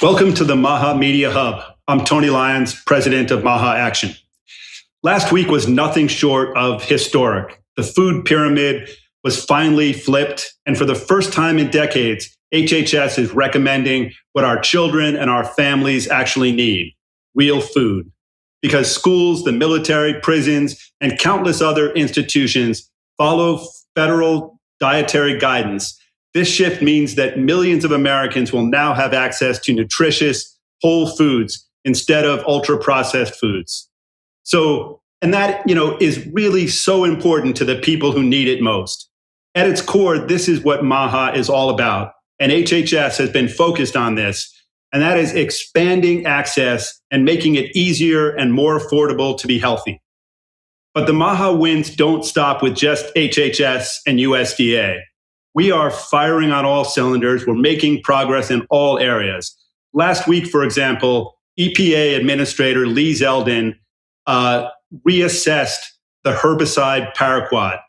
Welcome to the MAHA Media Hub. I'm Tony Lyons, president of MAHA Action. Last week was nothing short of historic. The food pyramid was finally flipped, and for the first time in decades, HHS is recommending what our children and our families actually need: real food. Because schools, the military, prisons, and countless other institutions follow federal dietary guidance, this shift means that millions of Americans will now have access to nutritious, whole foods instead of ultra-processed foods. And that, is really so important to the people who need it most. At its core, this is what MAHA is all about. And HHS has been focused on this, and that is expanding access and making it easier and more affordable to be healthy. But the MAHA wins don't stop with just HHS and USDA. We are firing on all cylinders. We're making progress in all areas. Last week, for example, EPA Administrator Lee Zeldin reassessed the herbicide paraquat,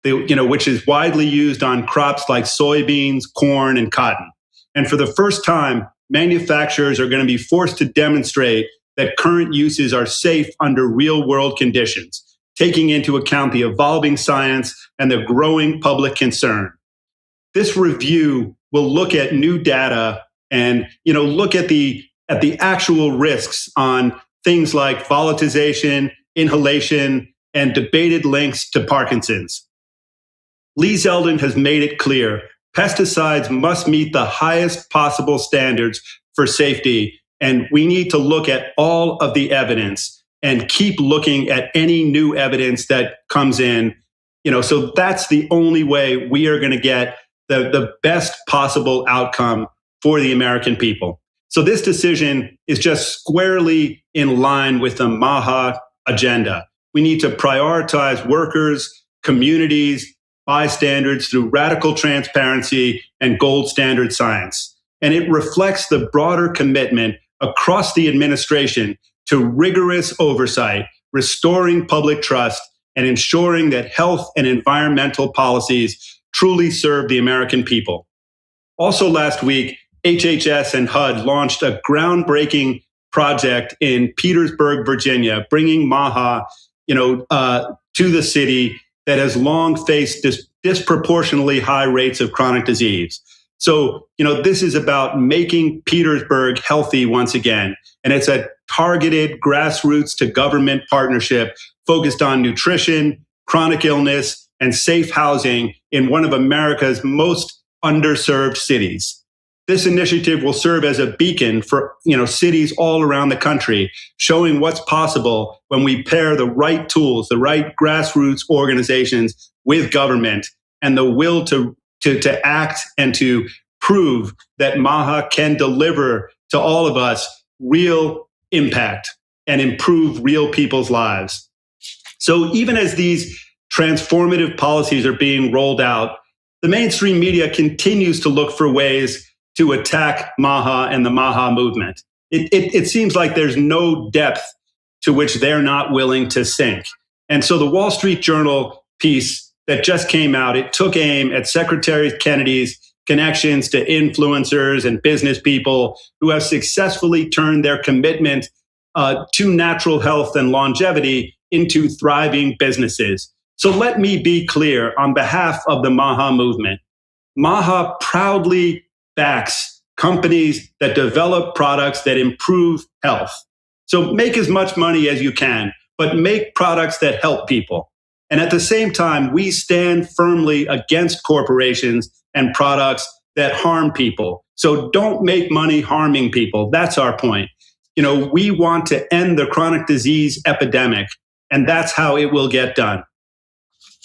which is widely used on crops like soybeans, corn, and cotton. And for the first time, manufacturers are going to be forced to demonstrate that current uses are safe under real-world conditions, taking into account the evolving science and the growing public concern. This review will look at new data and look at the actual risks on things like volatilization, inhalation, and debated links to Parkinson's. Lee Zeldin has made it clear pesticides must meet the highest possible standards for safety, and we need to look at all of the evidence and keep looking at any new evidence that comes in. So that's the only way we are going to get the best possible outcome for the American people. So this decision is just squarely in line with the MAHA agenda. We need to prioritize workers, communities, bystanders through radical transparency and gold standard science. And it reflects the broader commitment across the administration to rigorous oversight, restoring public trust, and ensuring that health and environmental policies truly serve the American people. Also last week, HHS and HUD launched a groundbreaking project in Petersburg, Virginia, bringing MAHA, to the city that has long faced disproportionately high rates of chronic disease. So, this is about making Petersburg healthy once again. And it's a targeted grassroots to government partnership focused on nutrition, chronic illness, and safe housing in one of America's most underserved cities. This initiative will serve as a beacon for cities all around the country, showing what's possible when we pair the right tools, the right grassroots organizations with government, and the will to act and to prove that MAHA can deliver to all of us real impact and improve real people's lives. So even as these transformative policies are being rolled out, the mainstream media continues to look for ways to attack MAHA and the MAHA movement. It seems like there's no depth to which they're not willing to sink. And so the Wall Street Journal piece that just came out, it took aim at Secretary Kennedy's connections to influencers and business people who have successfully turned their commitment to natural health and longevity into thriving businesses. So let me be clear on behalf of the MAHA movement. MAHA proudly backs companies that develop products that improve health. So make as much money as you can, but make products that help people. And at the same time, we stand firmly against corporations and products that harm people. So don't make money harming people. That's our point. We want to end the chronic disease epidemic, and that's how it will get done.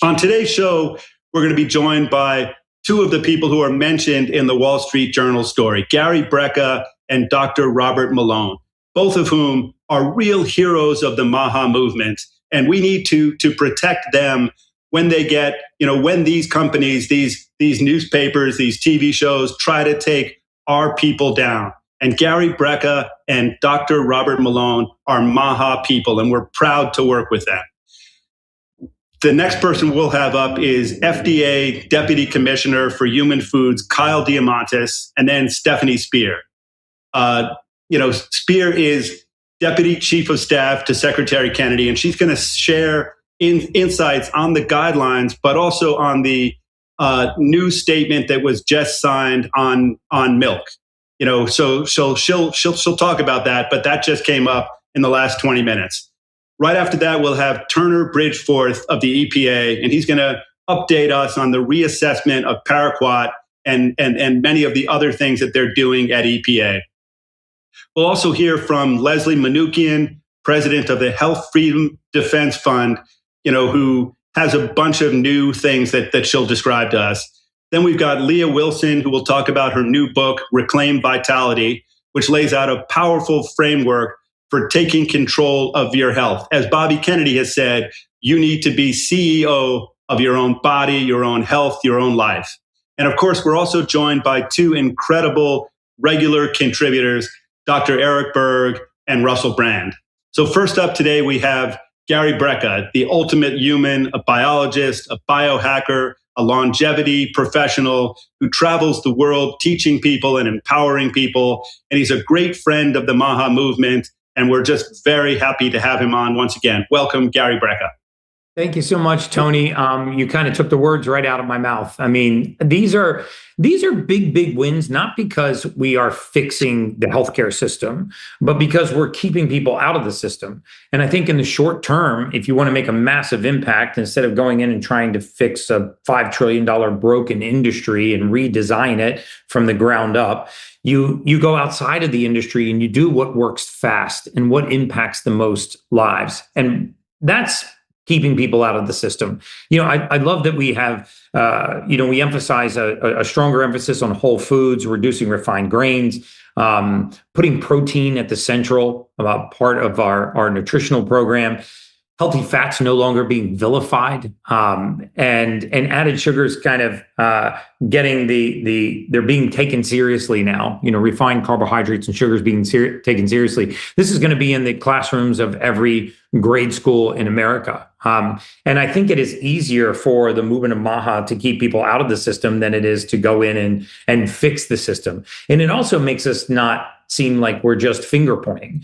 On today's show, we're going to be joined by two of the people who are mentioned in the Wall Street Journal story, Gary Brecka and Dr. Robert Malone, both of whom are real heroes of the MAHA movement. And we need to protect them when they get, when these companies, these newspapers, these TV shows try to take our people down. And Gary Brecka and Dr. Robert Malone are MAHA people, and we're proud to work with them. The next person we'll have up is FDA Deputy Commissioner for Human Foods, Kyle Diamantas, and then Stefanie Spear. Spear is Deputy Chief of Staff to Secretary Kennedy, and she's going to share insights on the guidelines, but also on the new statement that was just signed on milk. So she'll talk about that, but that just came up in the last 20 minutes. Right after that, we'll have Turner Bridgforth of the EPA, and he's going to update us on the reassessment of paraquat and many of the other things that they're doing at EPA. We'll also hear from Leslie Manookian, president of the Health Freedom Defense Fund, who has a bunch of new things that she'll describe to us. Then we've got Leah Wilson, who will talk about her new book, Reclaim Vitality, which lays out a powerful framework for taking control of your health. As Bobby Kennedy has said, you need to be CEO of your own body, your own health, your own life. And of course, we're also joined by two incredible regular contributors, Dr. Eric Berg and Russell Brand. So first up today, we have Gary Brecka, the ultimate human, a biologist, a biohacker, a longevity professional who travels the world teaching people and empowering people. And he's a great friend of the MAHA movement. And we're just very happy to have him on once again. Welcome, Gary Brecka. Thank you so much, Tony. You kind of took the words right out of my mouth. I mean, these are big wins, not because we are fixing the healthcare system, but because we're keeping people out of the system. And I think in the short term, if you want to make a massive impact, instead of going in and trying to fix a $5 trillion broken industry and redesign it from the ground up, you go outside of the industry and you do what works fast and what impacts the most lives. And that's keeping people out of the system. I love that we have, we emphasize a stronger emphasis on whole foods, reducing refined grains, putting protein at the central part of our nutritional program, healthy fats no longer being vilified, and added sugars kind of getting they're being taken seriously now. Refined carbohydrates and sugars being taken seriously. This is going to be in the classrooms of every grade school in America. And I think it is easier for the movement of MAHA to keep people out of the system than it is to go in and fix the system. And it also makes us not seem like we're just finger pointing.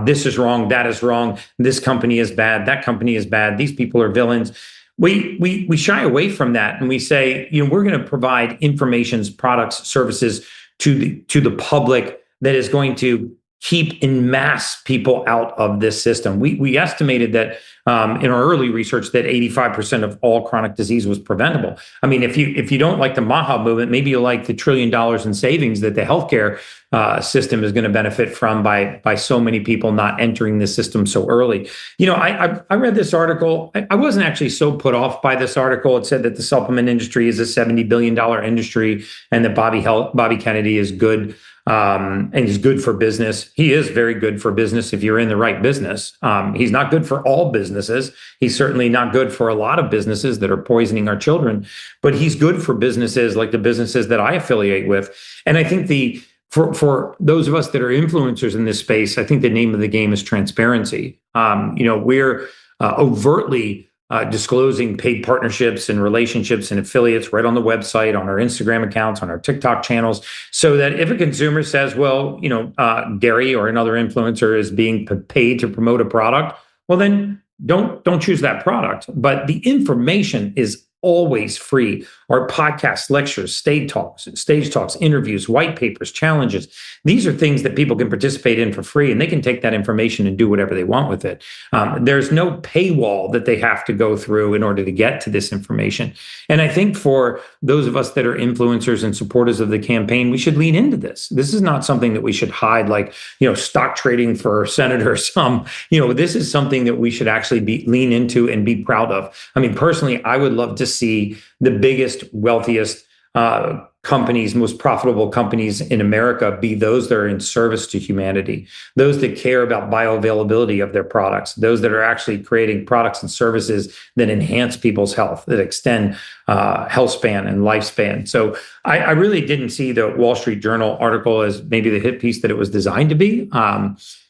This is wrong, that is wrong, this company is bad, that company is bad, these people are villains. We shy away from that, and we say, we're going to provide informations, products, services to the public that is going to keep en masse people out of this system. We estimated that in our early research that 85% of all chronic disease was preventable. I mean, if you don't like the MAHA movement, maybe you like the $1 trillion in savings that the healthcare system is going to benefit from by so many people not entering the system so early. I read this article. I wasn't actually so put off by this article. It said that the supplement industry is a $70 billion industry and that Bobby Kennedy is good. And he's good for business. He is very good for business if you're in the right business. He's not good for all businesses. He's certainly not good for a lot of businesses that are poisoning our children, but he's good for businesses like the businesses that I affiliate with. And I think for those of us that are influencers in this space, I think the name of the game is transparency. We're overtly disclosing paid partnerships and relationships and affiliates right on the website, on our Instagram accounts, on our TikTok channels, so that if a consumer says, well, Gary or another influencer is being paid to promote a product, well, then don't choose that product. But the information is always free. Our podcasts, lectures, stage talks, interviews, white papers, challenges. These are things that people can participate in for free, and they can take that information and do whatever they want with it. There's no paywall that they have to go through in order to get to this information. And I think for those of us that are influencers and supporters of the campaign, we should lean into this. This is not something that we should hide, like, stock trading for senators. This is something that we should actually lean into and be proud of. I mean, personally, I would love to see the biggest, wealthiest companies, most profitable companies in America be those that are in service to humanity, those that care about bioavailability of their products, those that are actually creating products and services that enhance people's health, that extend health span and lifespan. So I really didn't see the Wall Street Journal article as maybe the hit piece that it was designed to be.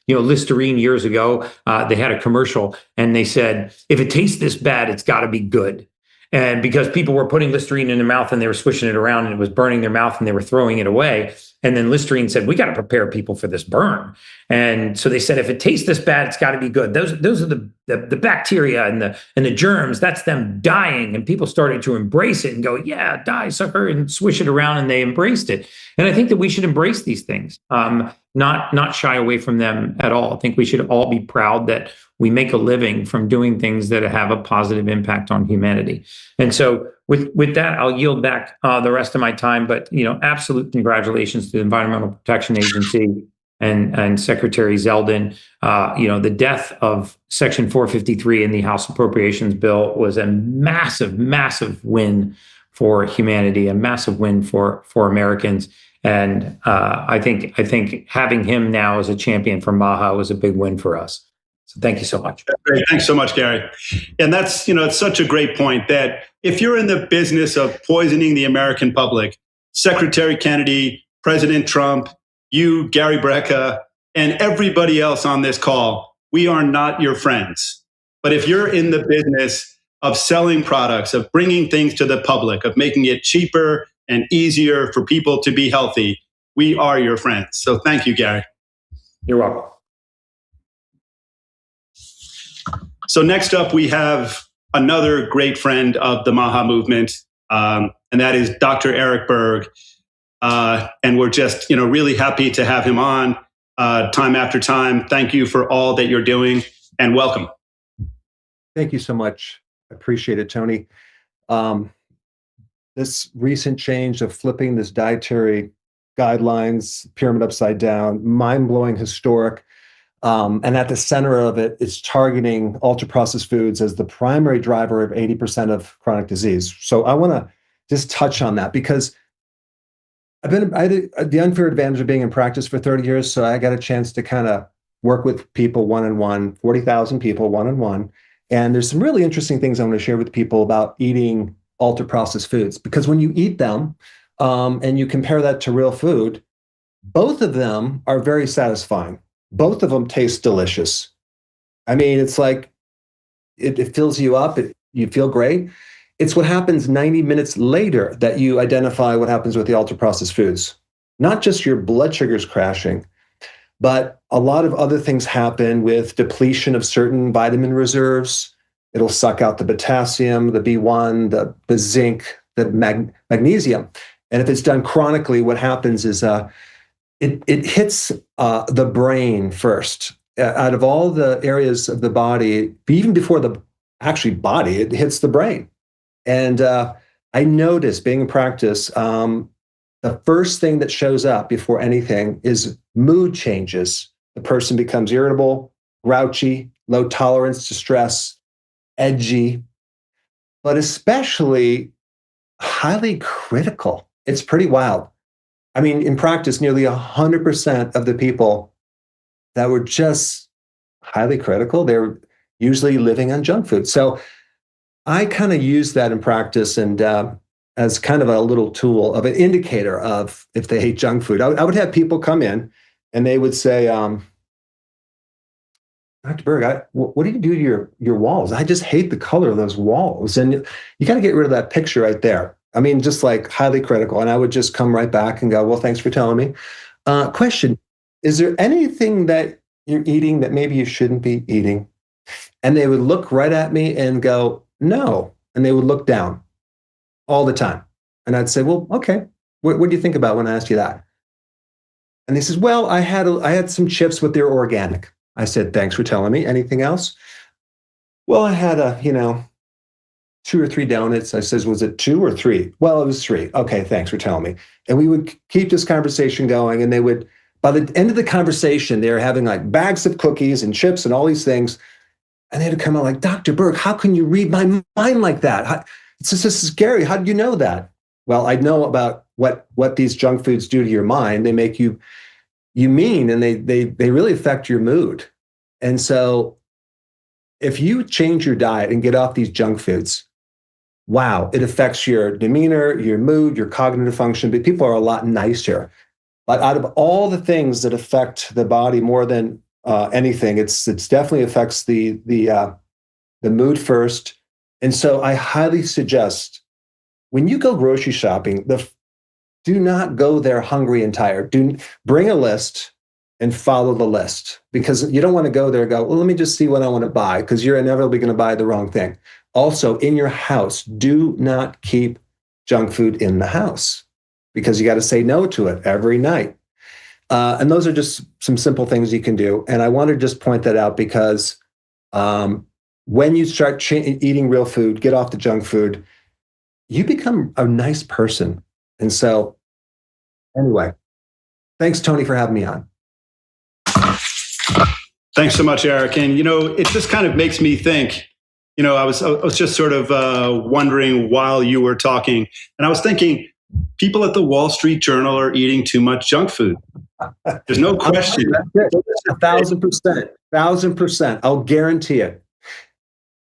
Listerine years ago, they had a commercial and they said, if it tastes this bad, it's got to be good. And because people were putting Listerine in their mouth and they were swishing it around and it was burning their mouth and they were throwing it away. And then Listerine said, we got to prepare people for this burn. And so they said, if it tastes this bad, it's got to be good. Those are the bacteria and the germs. That's them dying. And people started to embrace it and go, yeah, die, sucker, and swish it around. And they embraced it. And I think that we should embrace these things, not shy away from them at all. I think we should all be proud that we make a living from doing things that have a positive impact on humanity. And so with that, I'll yield back the rest of my time. But, absolute congratulations to the Environmental Protection Agency and Secretary Zeldin. The death of Section 453 in the House Appropriations Bill was a massive, massive win for humanity, a massive win for Americans. And I think having him now as a champion for MAHA was a big win for us. So thank you so much. Great. Thanks so much, Gary. And that's, it's such a great point that if you're in the business of poisoning the American public, Secretary Kennedy, President Trump, you, Gary Brecka, and everybody else on this call, we are not your friends. But if you're in the business of selling products, of bringing things to the public, of making it cheaper and easier for people to be healthy, we are your friends. So thank you, Gary. You're welcome. So next up, we have another great friend of the MAHA movement, and that is Dr. Eric Berg. And we're just, really happy to have him on time after time. Thank you for all that you're doing, and welcome. Thank you so much. I appreciate it, Tony. This recent change of flipping this dietary guidelines, pyramid upside down, mind-blowing, historic. And at the center of it is targeting ultra-processed foods as the primary driver of 80% of chronic disease. So I want to just touch on that because I had the unfair advantage of being in practice for 30 years. So I got a chance to kind of work with people one-on-one, 40,000 people one-on-one. And there's some really interesting things I want to share with people about eating ultra-processed foods. Because when you eat them and you compare that to real food, both of them are very satisfying. Both of them taste delicious. I mean, it's like it fills you up. You feel great. It's what happens 90 minutes later that you identify what happens with the ultra-processed foods. Not just your blood sugars crashing, but a lot of other things happen with depletion of certain vitamin reserves. It'll suck out the potassium, the B1, the zinc, the magnesium. And if it's done chronically, what happens is it hits the brain first. Out of all the areas of the body, even before the actually body, it hits the brain. And I noticed being in practice, the first thing that shows up before anything is mood changes. The person becomes irritable, grouchy, low tolerance to stress, edgy, but especially highly critical. It's pretty wild. I mean, in practice, nearly 100% of the people that were just highly critical, they're usually living on junk food. So I kind of use that in practice and as kind of a little tool of an indicator of if they hate junk food. I would have people come in and they would say, Dr. Berg, what do you do to your walls? I just hate the color of those walls. And you got to get rid of that picture right there. I mean, just like highly critical. And I would just come right back and go, well, thanks for telling me. Question, is there anything that you're eating that maybe you shouldn't be eating? And they would look right at me and go, no. And they would look down all the time. And I'd say, well, okay, what do you think about when I asked you that? And they says, well, I had some chips, but they're organic. I said, thanks for telling me. Anything else? Well, I had 2 or 3 donuts. I says, was it 2 or 3? Well, it was 3. Okay, thanks for telling me. And we would keep this conversation going. And they would, by the end of the conversation, they were having like bags of cookies and chips and all these things. And they would come out like, Dr. Berg, how can you read my mind like that? This is scary. How did you know that? Well, I know about what these junk foods do to your mind. They make you mean, and they really affect your mood. And so if you change your diet and get off these junk foods, wow, it affects your demeanor, your mood, your cognitive function. But people are a lot nicer. But out of all the things that affect the body more than anything, it's definitely affects the mood first, And so I highly suggest when you go grocery shopping, do not go there hungry and tired. Bring a list and follow the list, because you don't want to go there and go, well, let me just see what I want to buy, because you're inevitably going to buy the wrong thing. Also, in your house, do not keep junk food in the house, because you got to say no to it every night. And those are just some simple things you can do. And I want to just point that out because when you start eating real food, get off the junk food, you become a nice person. And so, anyway, thanks, Tony, for having me on. Thanks so much, Eric. And, it just kind of makes me think, I was just sort of wondering while you were talking, and I was thinking, people at the Wall Street Journal are eating too much junk food. There's no question. 1,000%. 1,000%. I'll guarantee it.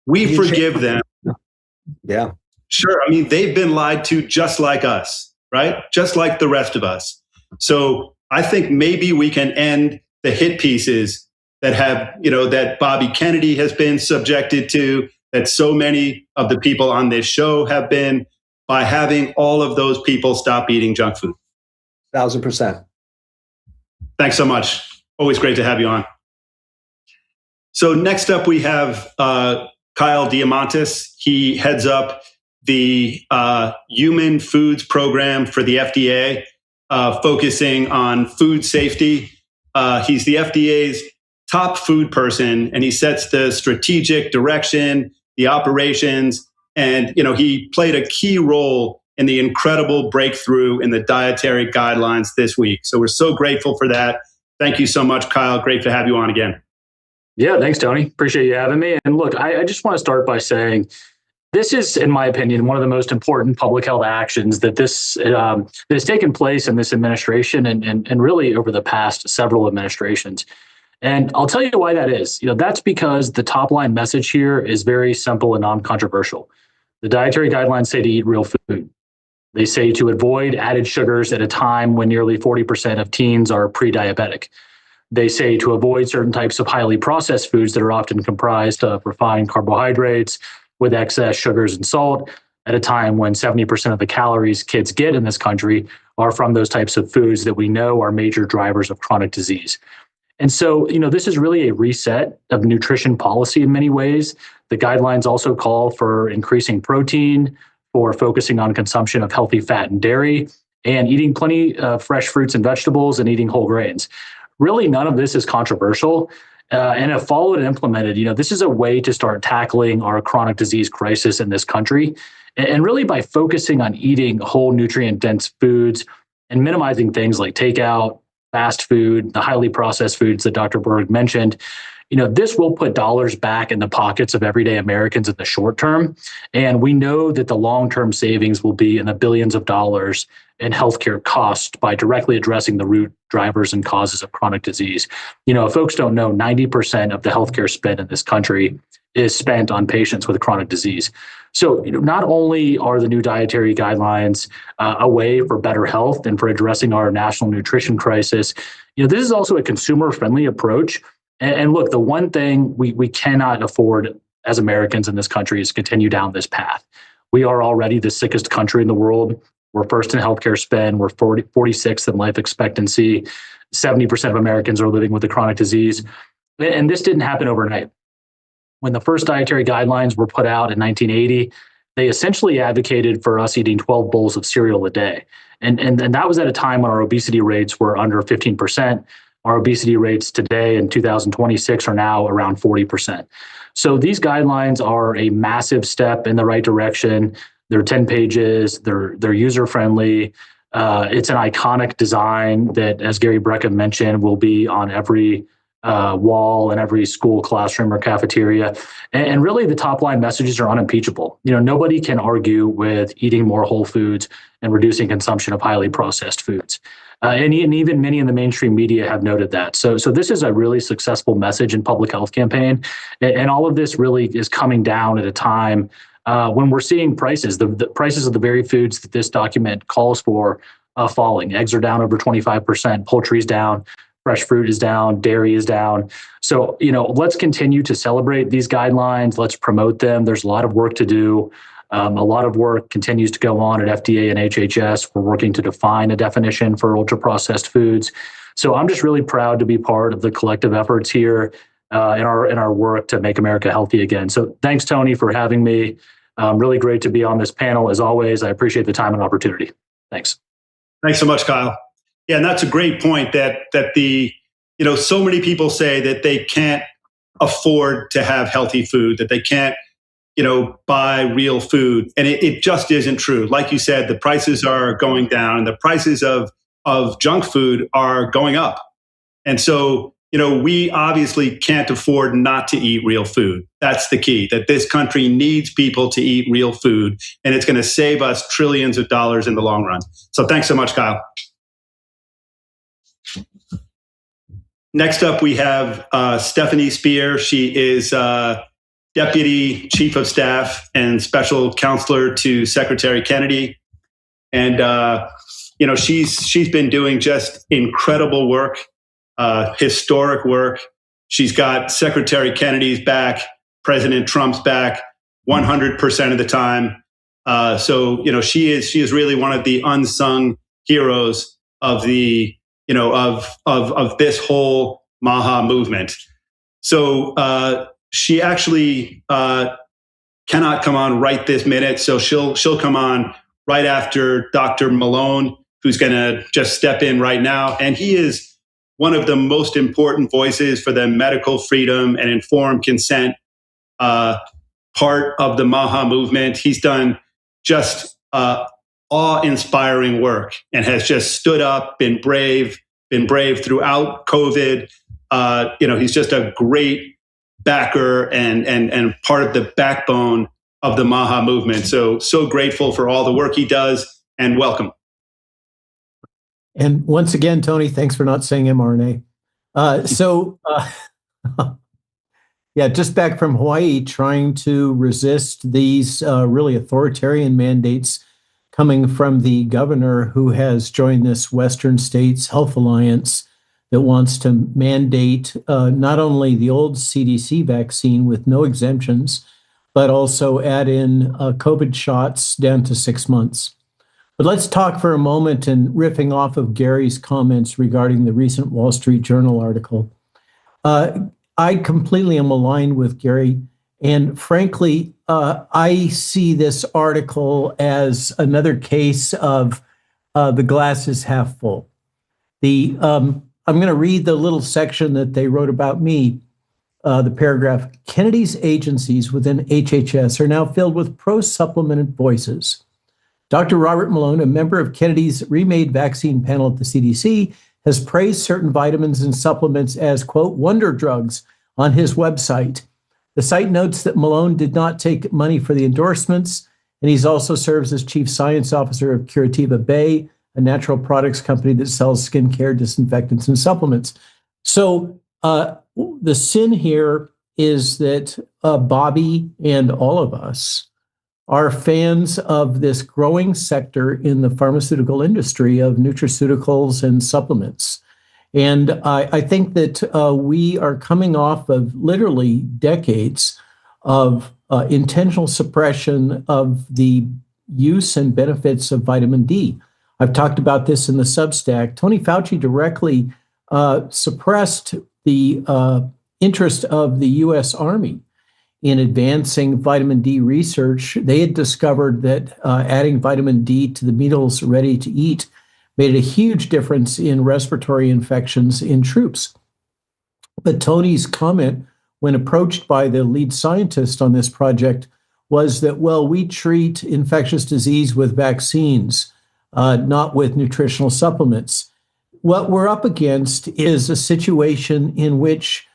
We forgive them. Yeah. Sure. I mean, they've been lied to just like us, right? Just like the rest of us. So I think maybe we can end the hit pieces that have, that Bobby Kennedy has been subjected to, that so many of the people on this show have been, by having all of those people stop eating junk food. 1,000%. Thanks so much. Always great to have you on. So next up, we have Kyle Diamantas. He heads up the Human Foods Program for the FDA, focusing on food safety. He's the FDA's top food person, and he sets the strategic direction, the operations, and he played a key role in the incredible breakthrough in the dietary guidelines this week. So we're so grateful for that. Thank you so much, Kyle. Great to have you on again. Yeah, thanks, Tony. Appreciate you having me. And look, I just want to start by saying this is, in my opinion, one of the most important public health actions that has taken place in this administration and really over the past several administrations. And I'll tell you why that is. That's because the top line message here is very simple and non-controversial. The dietary guidelines say to eat real food. They say to avoid added sugars at a time when nearly 40% of teens are pre-diabetic. They say to avoid certain types of highly processed foods that are often comprised of refined carbohydrates with excess sugars and salt at a time when 70% of the calories kids get in this country are from those types of foods that we know are major drivers of chronic disease. And so, this is really a reset of nutrition policy in many ways. The guidelines also call for increasing protein, for focusing on consumption of healthy fat and dairy, and eating plenty of fresh fruits and vegetables and eating whole grains. Really, none of this is controversial. And if followed and implemented, this is a way to start tackling our chronic disease crisis in this country. And really by focusing on eating whole nutrient-dense foods and minimizing things like takeout, fast food, the highly processed foods that Dr. Berg mentioned, this will put dollars back in the pockets of everyday Americans in the short term. And we know that the long-term savings will be in the billions of dollars in healthcare costs by directly addressing the root drivers and causes of chronic disease. If folks don't know, 90% of the healthcare spend in this country is spent on patients with chronic disease. So not only are the new dietary guidelines a way for better health and for addressing our national nutrition crisis, this is also a consumer-friendly approach. And look, the one thing we cannot afford as Americans in this country is continue down this path. We are already the sickest country in the world. We're first in healthcare spend. We're 46th in life expectancy. 70% of Americans are living with a chronic disease. And this didn't happen overnight. When the first dietary guidelines were put out in 1980, they essentially advocated for us eating 12 bowls of cereal a day. And that was at a time when our obesity rates were under 15%. Our obesity rates today in 2026 are now around 40%. So these guidelines are a massive step in the right direction. They're 10 pages. They're user-friendly. It's an iconic design that, as Gary Brecka mentioned, will be on every wall in every school, classroom, or cafeteria. And really, the top line messages are unimpeachable. Nobody can argue with eating more whole foods and reducing consumption of highly processed foods. And even many in the mainstream media have noted that. So this is a really successful message and public health campaign. And all of this really is coming down at a time when we're seeing prices, the prices of the very foods that this document calls for falling. Eggs are down over 25%, poultry's down fresh fruit is down, dairy is down. So, let's continue to celebrate these guidelines. Let's promote them. There's a lot of work to do. A lot of work continues to go on at FDA and HHS. We're working to define a definition for ultra-processed foods. So I'm just really proud to be part of the collective efforts here in our work to make America healthy again. So thanks, Tony, for having me. Really great to be on this panel as always. I appreciate the time and opportunity. Thanks. Thanks so much, Kyle. Yeah, and that's a great point that so many people say that they can't afford to have healthy food, that they can't buy real food. And it just isn't true. Like you said, the prices are going down and the prices of junk food are going up. And so, we obviously can't afford not to eat real food. That's the key, that this country needs people to eat real food, and it's going to save us trillions of dollars in the long run. So thanks so much, Kyle. Next up, we have Stefanie Spear. She is Deputy Chief of Staff and Special Counselor to Secretary Kennedy. And, she's been doing just incredible work, historic work. She's got Secretary Kennedy's back, President Trump's back 100% of the time. So, she is really one of the unsung heroes of the, of this whole MAHA movement. So, she actually cannot come on right this minute. So she'll come on right after Dr. Malone, who's going to just step in right now. And he is one of the most important voices for the medical freedom and informed consent part of the MAHA movement. He's done just awe-inspiring work and has just stood up, been brave throughout COVID. He's just a great backer and part of the backbone of the MAHA movement. So grateful for all the work he does, and welcome. And once again, Tony, thanks for not saying mRNA. Just back from Hawaii, trying to resist these really authoritarian mandates coming from the governor who has joined this Western States Health Alliance that wants to mandate not only the old CDC vaccine with no exemptions, but also add in COVID shots down to 6 months. But let's talk for a moment, and riffing off of Gary's comments regarding the recent Wall Street Journal article. I completely am aligned with Gary. And frankly, I see this article as another case of the glass is half full. I'm going to read the little section that they wrote about me, the paragraph. Kennedy's agencies within HHS are now filled with pro-supplement voices. Dr. Robert Malone, a member of Kennedy's remade vaccine panel at the CDC, has praised certain vitamins and supplements as, quote, wonder drugs on his website. The site notes that Malone did not take money for the endorsements, and he's also serves as chief science officer of Curativa Bay, a natural products company that sells skincare, disinfectants, and supplements. So the sin here is that Bobby and all of us are fans of this growing sector in the pharmaceutical industry of nutraceuticals and supplements. And I think that we are coming off of literally decades of intentional suppression of the use and benefits of vitamin D. I've talked about this in the Substack. Tony Fauci directly suppressed the interest of the U.S. Army in advancing vitamin D research. They had discovered that adding vitamin D to the meals ready to eat made a huge difference in respiratory infections in troops. But Tony's comment, when approached by the lead scientist on this project, was that, well, we treat infectious disease with vaccines, not with nutritional supplements. What we're up against is a situation in which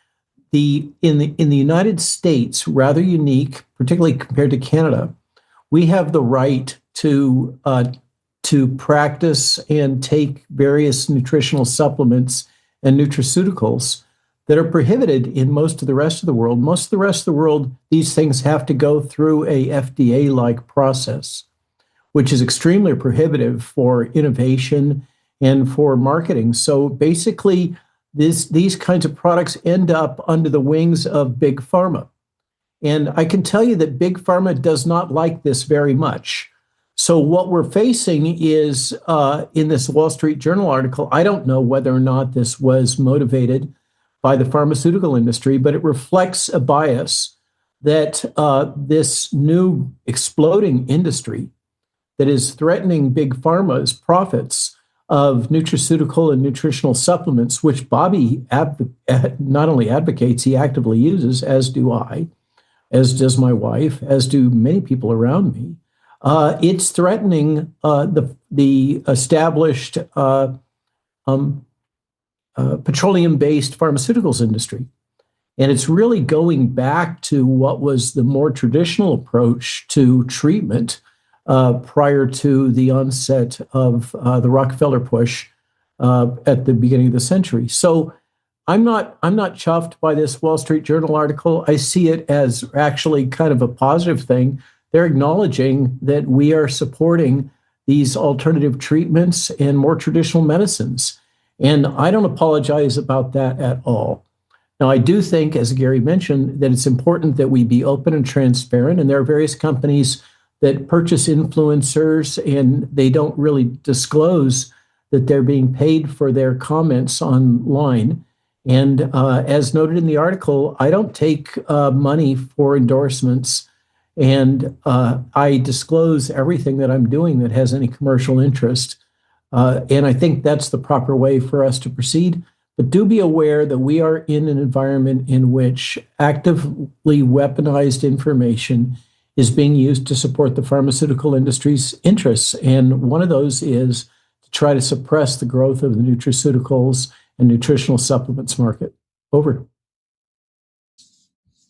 in the United States, rather unique, particularly compared to Canada, we have the right to practice and take various nutritional supplements and nutraceuticals that are prohibited in most of the rest of the world. Most of the rest of the world, these things have to go through a FDA-like process, which is extremely prohibitive for innovation and for marketing. So basically, these kinds of products end up under the wings of big pharma. And I can tell you that big pharma does not like this very much. So what we're facing is in this Wall Street Journal article, I don't know whether or not this was motivated by the pharmaceutical industry, but it reflects a bias that this new exploding industry that is threatening big pharma's profits of nutraceutical and nutritional supplements, which Bobby not only advocates, he actively uses, as do I, as does my wife, as do many people around me. It's threatening the established petroleum-based pharmaceuticals industry. And it's really going back to what was the more traditional approach to treatment prior to the onset of the Rockefeller push at the beginning of the century. So I'm not chuffed by this Wall Street Journal article. I see it as actually kind of a positive thing. They're acknowledging that we are supporting these alternative treatments and more traditional medicines. And I don't apologize about that at all. Now, I do think, as Gary mentioned, that it's important that we be open and transparent. And there are various companies that purchase influencers and they don't really disclose that they're being paid for their comments online. And as noted in the article, I don't take money for endorsements. And I disclose everything that I'm doing that has any commercial interest. And I think that's the proper way for us to proceed. But do be aware that we are in an environment in which actively weaponized information is being used to support the pharmaceutical industry's interests. And one of those is to try to suppress the growth of the nutraceuticals and nutritional supplements market. Over.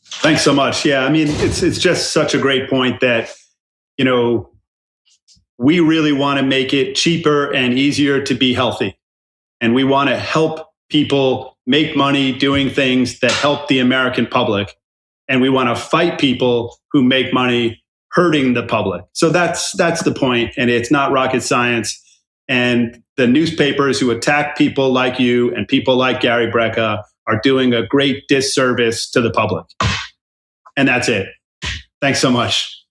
Thanks so much. Yeah, I mean, it's just such a great point that, you know, we really want to make it cheaper and easier to be healthy. And we want to help people make money doing things that help the American public. And we want to fight people who make money hurting the public. So that's the point, and it's not rocket science. And the newspapers who attack people like you and people like Gary Brecka are doing a great disservice to the public. And that's it. Thanks so much.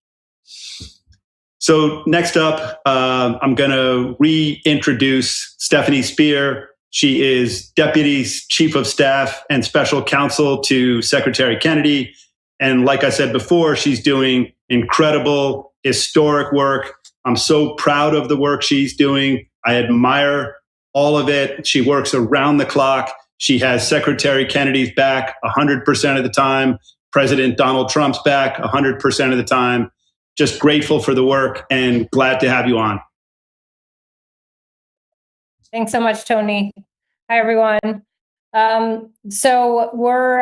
So next up, I'm going to reintroduce Stefanie Spear. She is Deputy Chief of Staff and Special Counsel to Secretary Kennedy. And like I said before, she's doing incredible, historic work. I'm so proud of the work she's doing. I admire all of it. She works around the clock. She has Secretary Kennedy's back 100% of the time. President Donald Trump's back 100% of the time. Just grateful for the work and glad to have you on. Thanks so much, Tony. Hi, everyone. So we're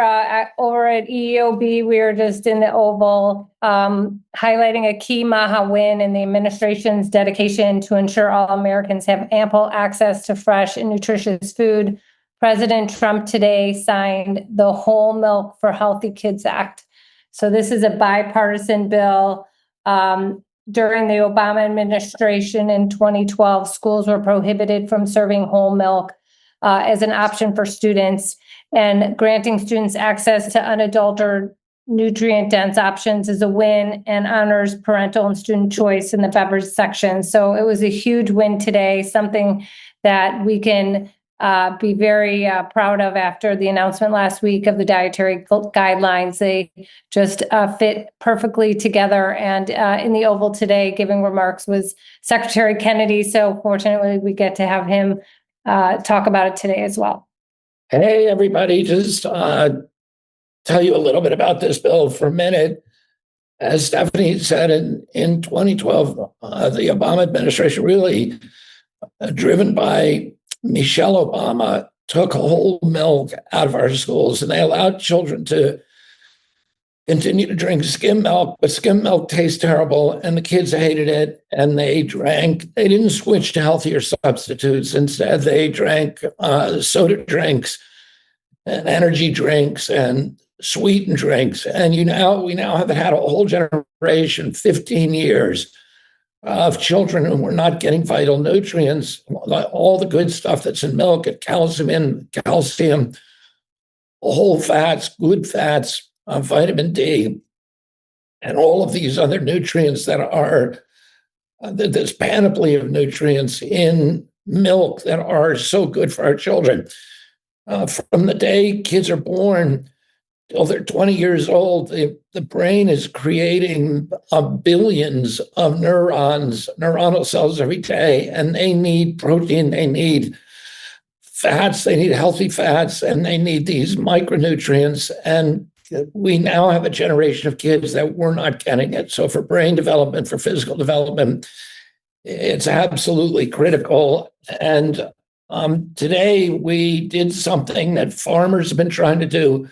over at EEOB. We are just in the Oval, highlighting a key MAHA win in the administration's dedication to ensure all Americans have ample access to fresh and nutritious food. President Trump today signed the Whole Milk for Healthy Kids Act. So this is a bipartisan bill. During the Obama administration in 2012, schools were prohibited from serving whole milk as an option for students, and granting students access to unadulterated nutrient-dense options is a win and honors parental and student choice in the beverage section. So it was a huge win today, something that we can be very proud of after the announcement last week of the dietary guidelines. They just fit perfectly together. And in the Oval today, giving remarks was Secretary Kennedy. So fortunately, we get to have him talk about it today as well. Hey, everybody, just tell you a little bit about this bill for a minute. As Stefanie said, in 2012, the Obama administration, really driven by Michelle Obama, took whole milk out of our schools, and they allowed children to continue to drink skim milk, but skim milk tastes terrible, and the kids hated it, and they didn't switch to healthier substitutes. Instead, they drank soda drinks and energy drinks and sweetened drinks. And we now have had a whole generation, 15 years, of children who were not getting vital nutrients, all the good stuff that's in milk, calcium, whole fats, good fats, vitamin D, and all of these other nutrients that are this panoply of nutrients in milk that are so good for our children. From the day kids are born till they're 20 years old, the brain is creating billions of neuronal cells every day, and they need protein, they need fats, they need healthy fats, and they need these micronutrients. And we now have a generation of kids that were not getting it. So for brain development, for physical development, it's absolutely critical. And today we did something that farmers have been trying to do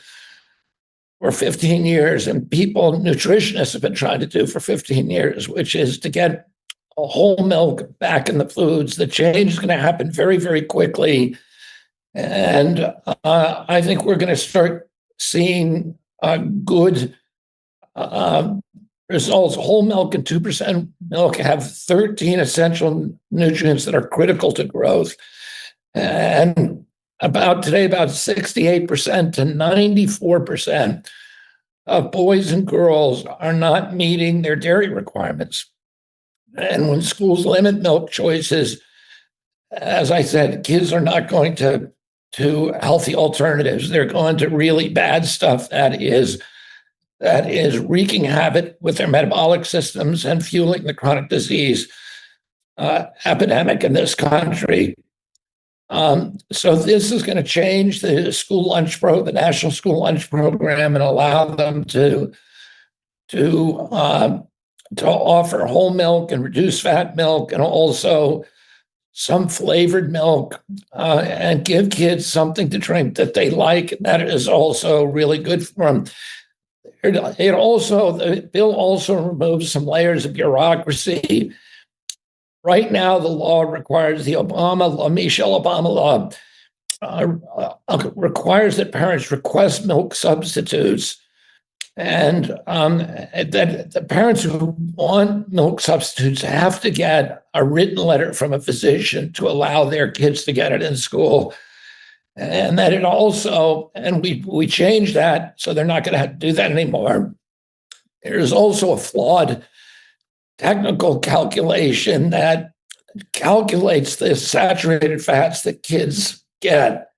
for 15 years, and nutritionists have been trying to do for 15 years, which is to get whole milk back in the foods. The change is going to happen very, very quickly. And I think we're going to start seeing good results. Whole milk and 2% milk have 13 essential nutrients that are critical to growth. And about 68% to 94% of boys and girls are not meeting their dairy requirements. And when schools limit milk choices, as I said, kids are not going to healthy alternatives. They're going to really bad stuff that is wreaking havoc with their metabolic systems and fueling the chronic disease epidemic in this country. So this is going to change the National School Lunch Program, and allow them to offer whole milk and reduced fat milk, and also some flavored milk, and give kids something to drink that they like. And that is also really good for them. The bill also removes some layers of bureaucracy. Right now, the law requires Michelle Obama law requires that parents request milk substitutes, and that the parents who want milk substitutes have to get a written letter from a physician to allow their kids to get it in school. And that it also, and we changed that, so they're not going to have to do that anymore. There's also a flawed technical calculation that calculates the saturated fats that kids get,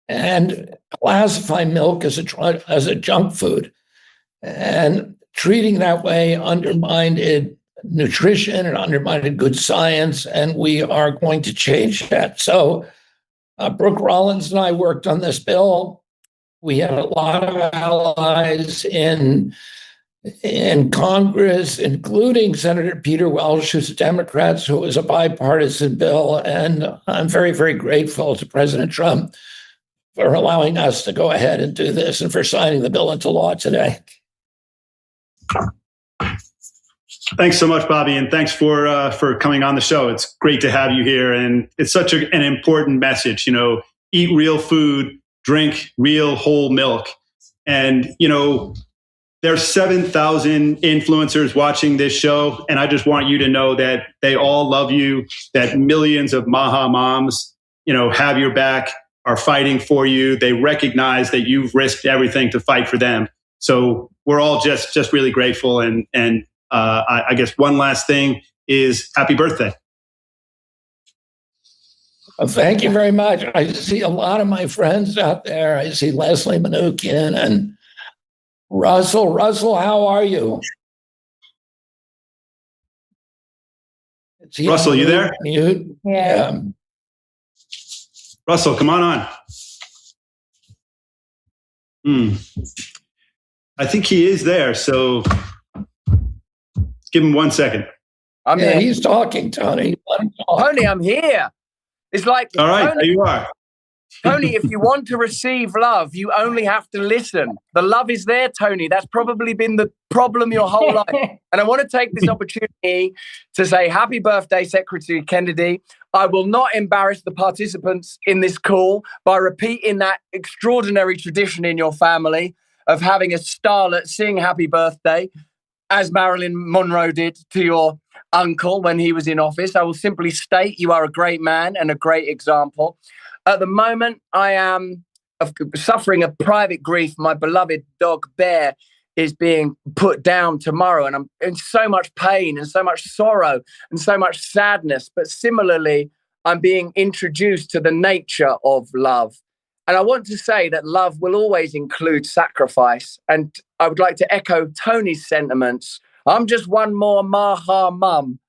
and classify milk as a junk food. And treating that way undermined nutrition and undermined good science, and we are going to change that. So Brooke Rollins and I worked on this bill. We had a lot of allies in Congress, including Senator Peter Welch, who's a Democrat, so it was a bipartisan bill. And I'm very, very grateful to President Trump for allowing us to go ahead and do this, and for signing the bill into law today. Thanks so much, Bobby, and thanks for coming on the show. It's great to have you here, and it's such an important message. Eat real food, drink real whole milk, and there's 7,000 influencers watching this show, and I just want you to know that they all love you. That millions of MAHA moms, have your back, are fighting for you. They recognize that you've risked everything to fight for them. So we're all just really grateful. And I guess one last thing is happy birthday. Well, thank you very much. I see a lot of my friends out there. I see Leslie Manookian and Russell. Russell, how are you? Russell, you there? Mute. Yeah. Russell, come on. I think he is there. So give him 1 second. He's talking, Tony. Tony, I'm here. It's like, all right, Tony, there you are. Tony, if you want to receive love, you only have to listen. The love is there, Tony. That's probably been the problem your whole life. And I want to take this opportunity to say happy birthday, Secretary Kennedy. I will not embarrass the participants in this call by repeating that extraordinary tradition in your family of having a starlet sing happy birthday. as Marilyn Monroe did to your uncle when he was in office. I will simply state you are a great man and a great example. At the moment, I am suffering a private grief. My beloved dog, Bear, is being put down tomorrow, and I'm in so much pain and so much sorrow and so much sadness. But similarly, I'm being introduced to the nature of love. And I want to say that love will always include sacrifice. And I would like to echo Tony's sentiments. I'm just one more MAHA mum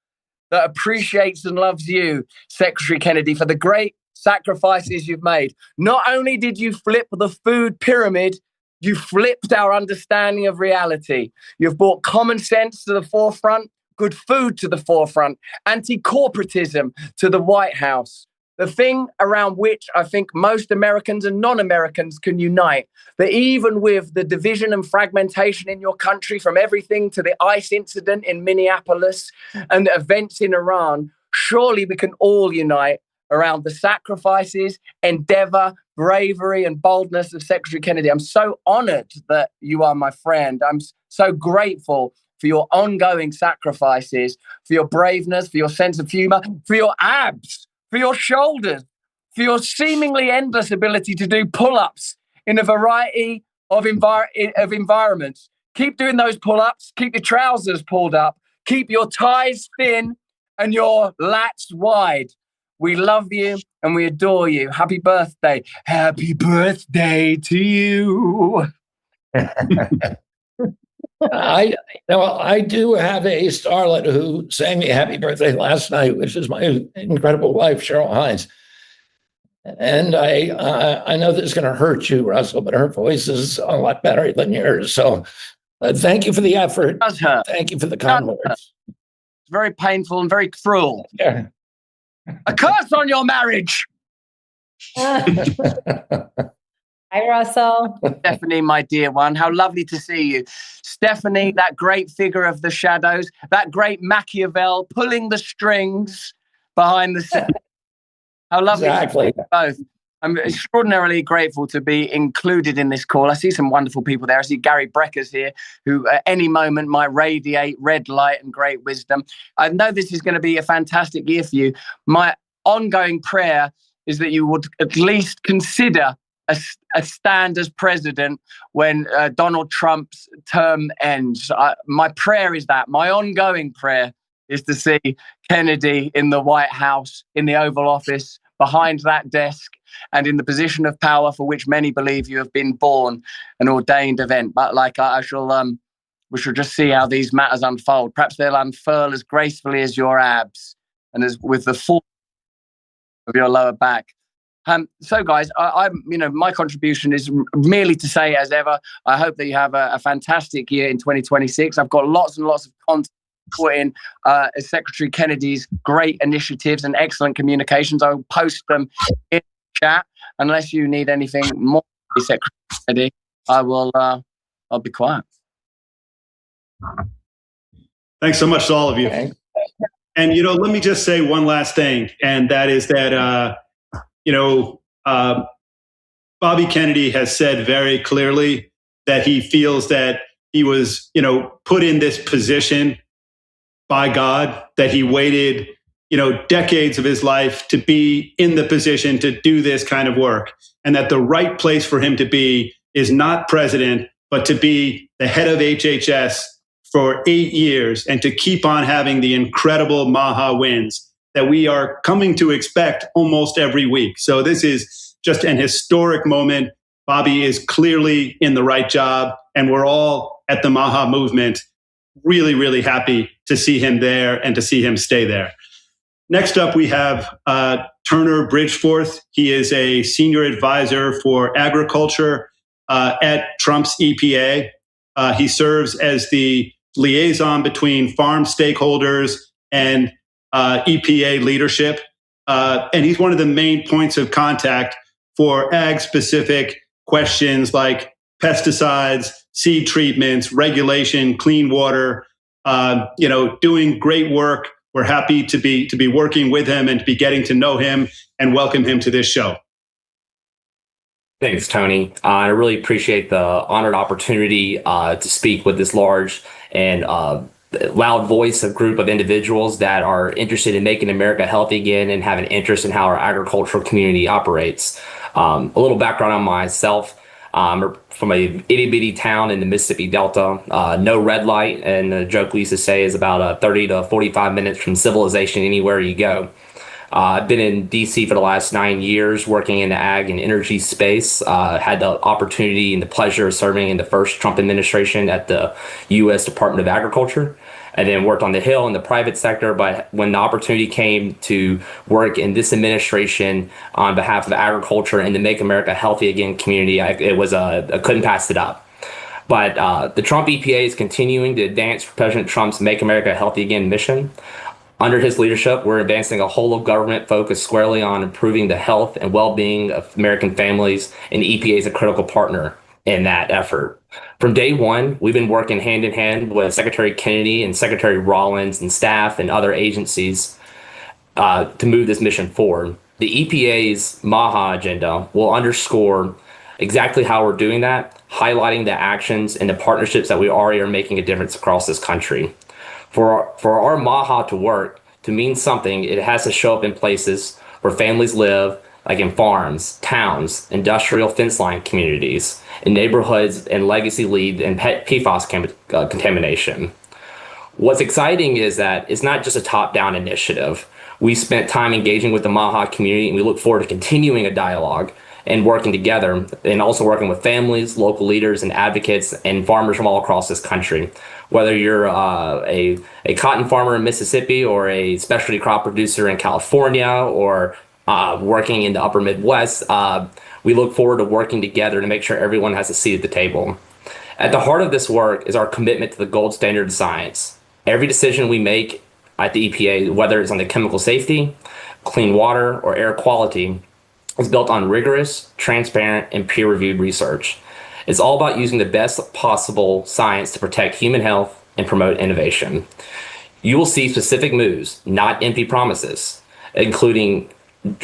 that appreciates and loves you, Secretary Kennedy, for the great sacrifices you've made. Not only did you flip the food pyramid, you flipped our understanding of reality. You've brought common sense to the forefront, good food to the forefront, anti-corporatism to the White House. The thing around which I think most Americans and non-Americans can unite, that even with the division and fragmentation in your country, from everything to the ICE incident in Minneapolis and the events in Iran, surely we can all unite around the sacrifices, endeavor, bravery, and boldness of Secretary Kennedy. I'm so honored that you are my friend. I'm so grateful for your ongoing sacrifices, for your braveness, for your sense of humor, for your abs, for your shoulders, for your seemingly endless ability to do pull-ups in a variety of environments. Keep doing those pull-ups, keep your trousers pulled up, keep your ties thin and your lats wide. We love you and we adore you. Happy birthday. Happy birthday to you. I do have a starlet who sang me happy birthday last night, which is my incredible wife, Cheryl Hines. And I know this is going to hurt you, Russell, but her voice is a lot better than yours. So thank you for the effort. It does hurt. Thank you for the kind words. It's very painful and very cruel. Yeah. A curse on your marriage. Hi, Russell. Stefanie, my dear one, how lovely to see you. Stefanie, that great figure of the shadows, that great Machiavel pulling the strings behind the scene. How lovely. Exactly. Both. I'm extraordinarily grateful to be included in this call. I see some wonderful people there. I see Gary Brecka's here, who at any moment might radiate red light and great wisdom. I know this is going to be a fantastic year for you. My ongoing prayer is that you would at least consider a stand as president when Donald Trump's term ends. My prayer is that. My ongoing prayer is to see Kennedy in the White House, in the Oval Office, behind that desk, and in the position of power for which many believe you have been born, an ordained event. But we shall just see how these matters unfold. Perhaps they'll unfurl as gracefully as your abs and as with the force of your lower back. So, guys, my contribution is merely to say, as ever, I hope that you have a fantastic year in 2026. I've got lots and lots of content to put in Secretary Kennedy's great initiatives and excellent communications. I will post them in the chat. Unless you need anything more, Secretary Kennedy, I'll be quiet. Thanks so much to all of you. Okay. And, let me just say one last thing, and that is that, Bobby Kennedy has said very clearly that he feels that he was, put in this position by God, that he waited, decades of his life to be in the position to do this kind of work, and that the right place for him to be is not president, but to be the head of HHS for 8 years and to keep on having the incredible MAHA wins that we are coming to expect almost every week. So this is just an historic moment. Bobby is clearly in the right job, and we're all at the MAHA movement really, really happy to see him there and to see him stay there. Next up, we have Turner Bridgforth. He is a senior advisor for agriculture at Trump's EPA. He serves as the liaison between farm stakeholders and EPA leadership. And he's one of the main points of contact for ag-specific questions like pesticides, seed treatments, regulation, clean water, doing great work. We're happy to be working with him and to be getting to know him and welcome him to this show. Thanks, Tony. I really appreciate the honored opportunity to speak with this large and loud voice of group of individuals that are interested in making America healthy again and have an interest in how our agricultural community operates. A little background on myself. I'm from a itty bitty town in the Mississippi Delta, no red light, and the joke we used to say is about 30 to 45 minutes from civilization anywhere you go. I've been in DC for the last 9 years working in the ag and energy space. Had the opportunity and the pleasure of serving in the first Trump administration at the U.S. Department of Agriculture, and then worked on the Hill in the private sector. But when the opportunity came to work in this administration on behalf of agriculture and the Make America Healthy Again community, I couldn't pass it up. But the Trump EPA is continuing to advance President Trump's Make America Healthy Again mission. Under his leadership, we're advancing a whole of government focus squarely on improving the health and well-being of American families, and EPA is a critical partner in that effort. From day one, we've been working hand in hand with Secretary Kennedy and Secretary Rollins and staff and other agencies to move this mission forward. The EPA's MAHA agenda will underscore exactly how we're doing that, highlighting the actions and the partnerships that we already are making a difference across this country. For our MAHA to work, to mean something, it has to show up in places where families live, like in farms, towns, industrial fence line communities, in neighborhoods and legacy lead and PFAS contamination. What's exciting is that it's not just a top-down initiative. We spent time engaging with the MAHA community, and we look forward to continuing a dialogue and working together, and also working with families, local leaders, and advocates, and farmers from all across this country. Whether you're a cotton farmer in Mississippi, or a specialty crop producer in California, or working in the upper Midwest, we look forward to working together to make sure everyone has a seat at the table. At the heart of this work is our commitment to the gold standard of science. Every decision we make at the EPA, whether it's on the chemical safety, clean water, or air quality, is built on rigorous, transparent, and peer-reviewed research. It's all about using the best possible science to protect human health and promote innovation. You will see specific moves, not empty promises, including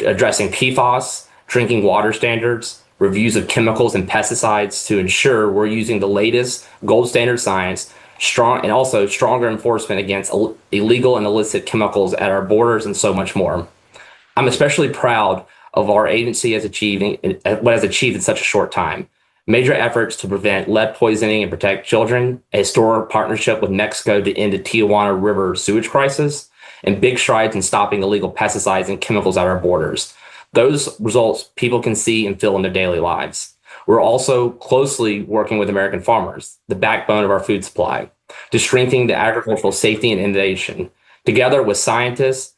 addressing PFAS, drinking water standards, reviews of chemicals and pesticides to ensure we're using the latest gold standard science, and also stronger enforcement against illegal and illicit chemicals at our borders, and so much more. I'm especially proud of our agency what has achieved in such a short time. Major efforts to prevent lead poisoning and protect children, a historic partnership with Mexico to end the Tijuana River sewage crisis, and big strides in stopping illegal pesticides and chemicals at our borders. Those results people can see and feel in their daily lives. We're also closely working with American farmers, the backbone of our food supply, to strengthen the agricultural safety and innovation. Together with scientists,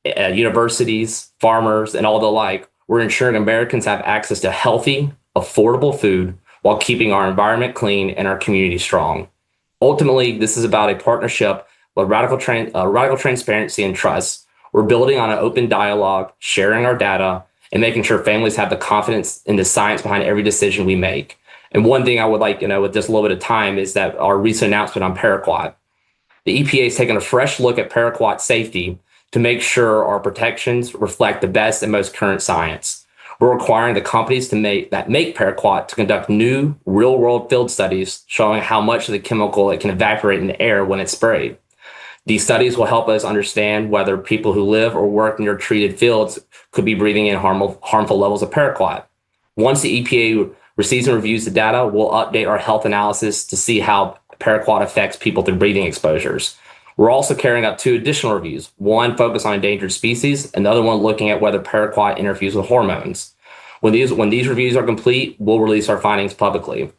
universities, farmers, and all the like, we're ensuring Americans have access to healthy, affordable food while keeping our environment clean and our community strong. Ultimately, this is about a partnership with radical transparency and trust. We're building on an open dialogue, sharing our data, and making sure families have the confidence in the science behind every decision we make. And one thing I would like, with just a little bit of time, is that our recent announcement on paraquat. The EPA has taken a fresh look at paraquat safety to make sure our protections reflect the best and most current science. We're requiring the companies that make paraquat to conduct new real-world field studies showing how much of the chemical it can evaporate in the air when it's sprayed. These studies will help us understand whether people who live or work near treated fields could be breathing in harmful levels of paraquat. Once the EPA receives and reviews the data, we'll update our health analysis to see how paraquat affects people through breathing exposures. We're also carrying out 2 additional reviews, one focused on endangered species, and the other one looking at whether paraquat interferes with hormones. When these reviews are complete, we'll release our findings publicly.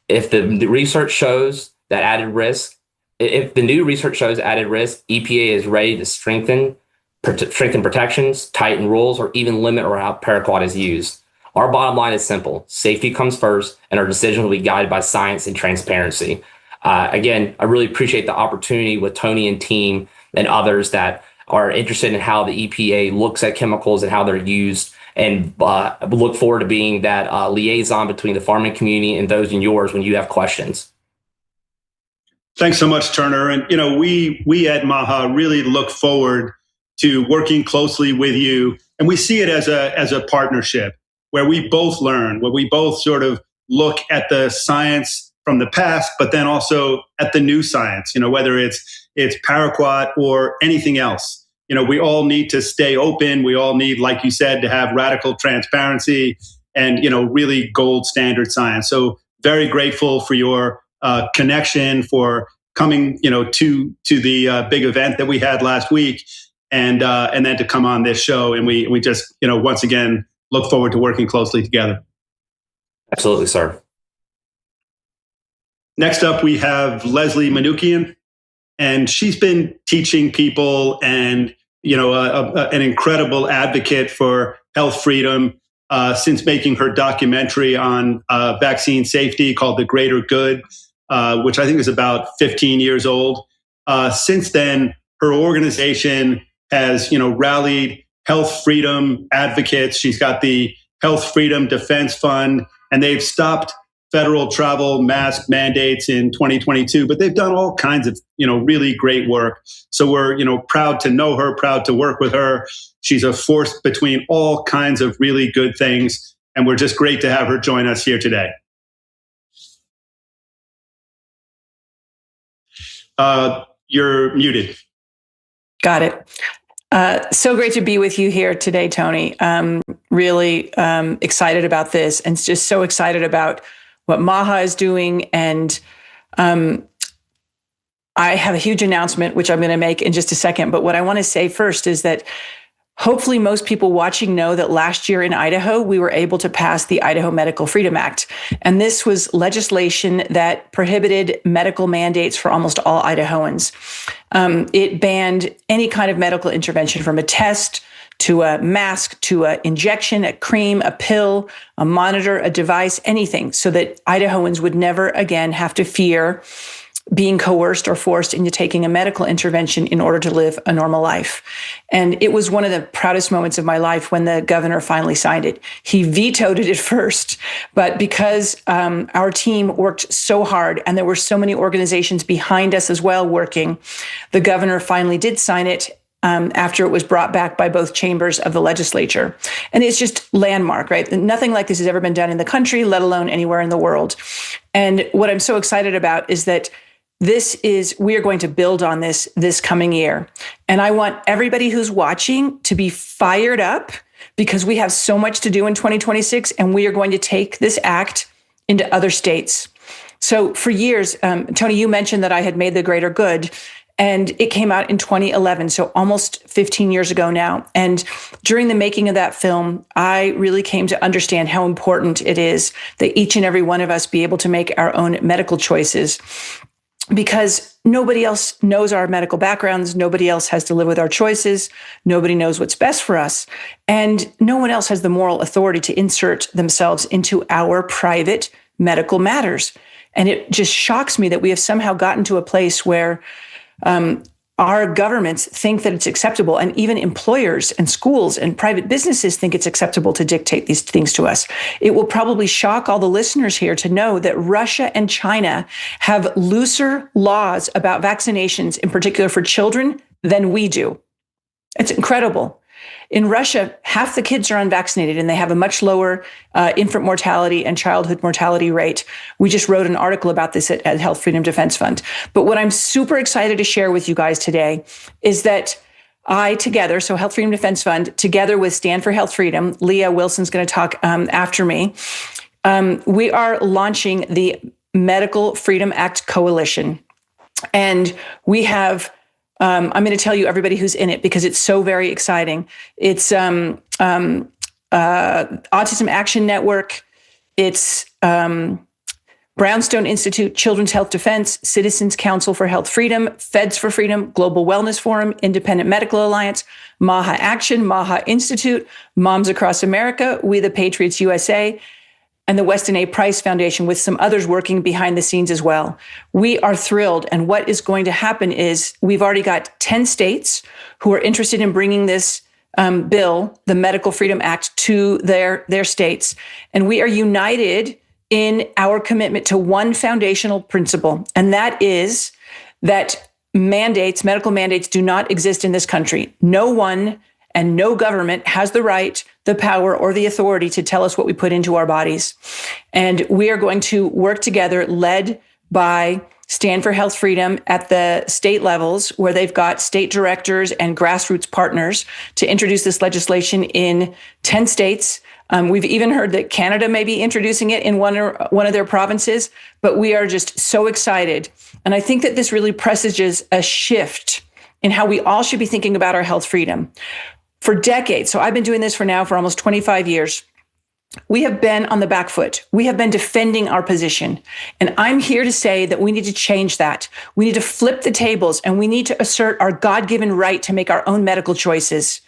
If the research shows that if the new research shows added risk, EPA is ready to strengthen protections, tighten rules, or even limit how paraquat is used. Our bottom line is simple: safety comes first, and our decisions will be guided by science and transparency. Again, I really appreciate the opportunity with Tony and team and others that are interested in how the EPA looks at chemicals and how they're used, and look forward to being that liaison between the farming community and those in yours when you have questions. Thanks so much, Turner. And we at MAHA really look forward to working closely with you, and we see it as a partnership. where we both learn, where we both sort of look at the science from the past, but then also at the new science, whether it's paraquat or anything else. We all need to stay open. We all need, like you said, to have radical transparency and, really gold standard science. So very grateful for your connection, for coming, to the big event that we had last week, and then to come on this show. And we just, once again, look forward to working closely together. Absolutely, sir. Next up, we have Leslie Manookian, and she's been teaching people and, an incredible advocate for health freedom since making her documentary on vaccine safety called The Greater Good, which I think is about 15 years old. Since then, her organization has, rallied health freedom advocates. She's got the Health Freedom Defense Fund, and they've stopped federal travel mask mandates in 2022, but they've done all kinds of, really great work. So we're, proud to know her, proud to work with her. She's a force between all kinds of really good things, and we're just great to have her join us here today. You're muted. Got it. So great to be with you here today, Tony. Really excited about this, and just so excited about what MAHA is doing. And I have a huge announcement, which I'm going to make in just a second. But what I want to say first is that hopefully most people watching know that last year in Idaho, we were able to pass the Idaho Medical Freedom Act. And this was legislation that prohibited medical mandates for almost all Idahoans. It banned any kind of medical intervention, from a test to a mask, to an injection, a cream, a pill, a monitor, a device, anything, so that Idahoans would never again have to fear being coerced or forced into taking a medical intervention in order to live a normal life. And it was one of the proudest moments of my life when the governor finally signed it. He vetoed it at first, but because our team worked so hard and there were so many organizations behind us as well working, the governor finally did sign it after it was brought back by both chambers of the legislature. And it's just landmark, right? Nothing like this has ever been done in the country, let alone anywhere in the world. And what I'm so excited about is that we are going to build on this coming year. And I want everybody who's watching to be fired up, because we have so much to do in 2026, and we are going to take this act into other states. So for years, Tony, you mentioned that I had made The Greater Good, and it came out in 2011, so almost 15 years ago now. And during the making of that film, I really came to understand how important it is that each and every one of us be able to make our own medical choices, because nobody else knows our medical backgrounds. Nobody else has to live with our choices. Nobody knows what's best for us. And no one else has the moral authority to insert themselves into our private medical matters. And it just shocks me that we have somehow gotten to a place where our governments think that it's acceptable, and even employers and schools and private businesses think it's acceptable to dictate these things to us. It will probably shock all the listeners here to know that Russia and China have looser laws about vaccinations, in particular for children, than we do. It's incredible. In Russia, half the kids are unvaccinated, and they have a much lower infant mortality and childhood mortality rate. We just wrote an article about this at Health Freedom Defense Fund. But what I'm super excited to share with you guys today is that so Health Freedom Defense Fund, together with Stand for Health Freedom, Leah Wilson's going to talk after me, we are launching the Medical Freedom Act Coalition. And we have I'm going to tell you everybody who's in it, because it's so very exciting. It's Autism Action Network. It's Brownstone Institute, Children's Health Defense, Citizens Council for Health Freedom, Feds for Freedom, Global Wellness Forum, Independent Medical Alliance, MAHA Action, MAHA Institute, Moms Across America, We the Patriots USA, and the Weston A. Price Foundation, with some others working behind the scenes as well. We are thrilled. And what is going to happen is we've already got 10 states who are interested in bringing this bill, the Medical Freedom Act, to their states. And we are united in our commitment to one foundational principle, and that is that medical mandates do not exist in this country. No one and no government has the right the power or the authority to tell us what we put into our bodies. And we are going to work together, led by Stand for Health Freedom at the state levels, where they've got state directors and grassroots partners to introduce this legislation in 10 states. We've even heard that Canada may be introducing it in one of their provinces, but we are just so excited. And I think that this really presages a shift in how we all should be thinking about our health freedom. For decades, so I've been doing this for almost 25 years, we have been on the back foot. We have been defending our position. And I'm here to say that we need to change that. We need to flip the tables, and we need to assert our God-given right to make our own medical choices.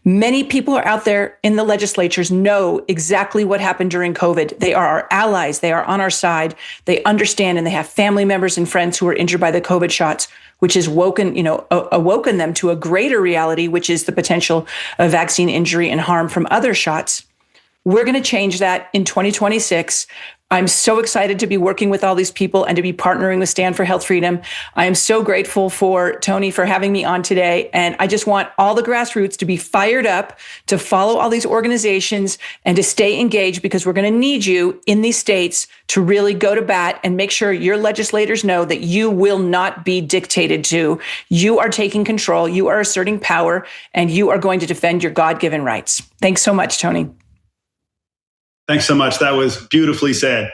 Many people are out there in the legislatures know exactly what happened during COVID. They are our allies. They are on our side. They understand, and they have family members and friends who were injured by the COVID shots, which has awoken them to a greater reality, which is the potential of vaccine injury and harm from other shots. We're going to change that in 2026. I'm so excited to be working with all these people and to be partnering with Stand for Health Freedom. I am so grateful for Tony for having me on today. And I just want all the grassroots to be fired up, to follow all these organizations and to stay engaged, because we're going to need you in these states to really go to bat and make sure your legislators know that you will not be dictated to. You are taking control, you are asserting power, and you are going to defend your God-given rights. Thanks so much, Tony. Thanks so much. That was beautifully said.